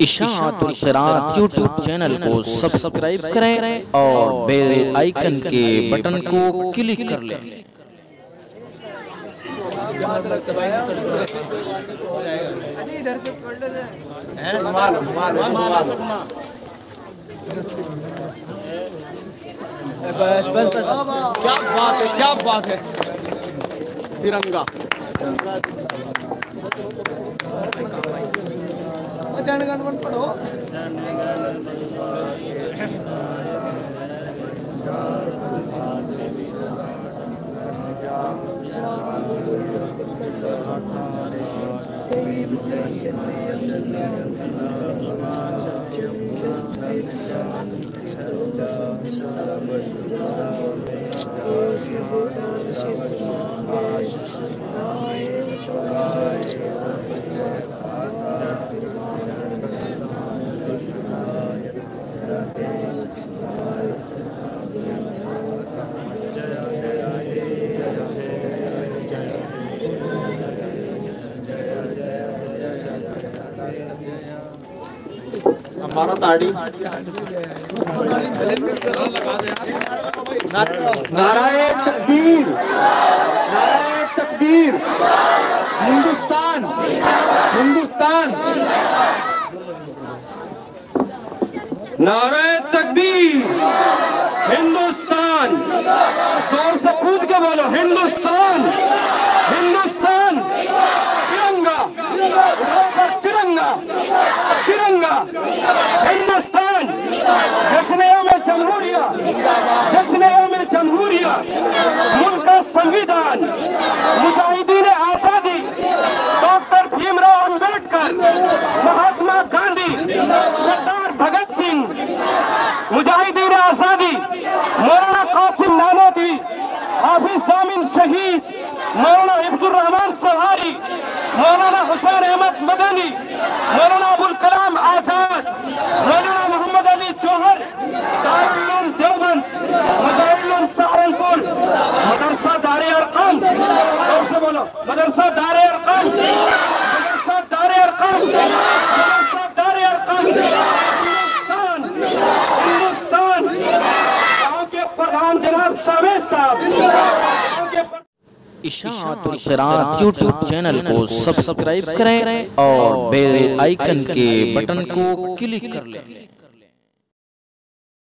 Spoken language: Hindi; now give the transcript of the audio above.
इशाअतुल क़िराअत यूट्यूब चैनल को सब्सक्राइब करें और बेल आइकन के बटन को क्लिक कर लें। क्या बात है, क्या बात है। तिरंगा पढ़ो। हमारा ताड़ी नाराए तकबीर, नाराए तकबीर। हिंदुस्तान, हिंदुस्तान, नाराए तकबीर। हिंदुस्तान, जोर से कूद के बोलो हिंदुस्तान, हिंदुस्तान। तिरंगा, तिरंगा, तिरंगा। हिंदुस्तान, जश्न-ए-यौम जमहूरिया, जश्न-ए-यौम जमहूरिया। मुल्क का संविधान, मुजाहिदीन आजादी, डॉक्टर भीमराव अंबेडकर, महात्मा गांधी, सरदार भगत सिंह, मुजाहिदीन आजादी, मौलाना कासिम नानोती, हाफिज जामिन शहीद, मौलाना हिफ्जुर रहमान सवारी, मौलाना हुसैन अहमद मदनी, मौलाना अबुल कलाम आजाद, मौलाना मोहम्मद अली जौहर, दारुल उलूम देवबंद, मदरसा सहारनपुर, मदरसा दारे अरकम। जोर से बोलो मदरसा दारे अरकम, मदरसा दारे अरकम, मदरसा दारे अरकम। हिंदुस्तान, हिंदुस्तान। गाँव के प्रधान जनाब शावेज साहब। इशाअतुल क़िराअत यूट्यूब चैनल को सब्सक्राइब करें और बेल आइकन के बटन को क्लिक कर लें।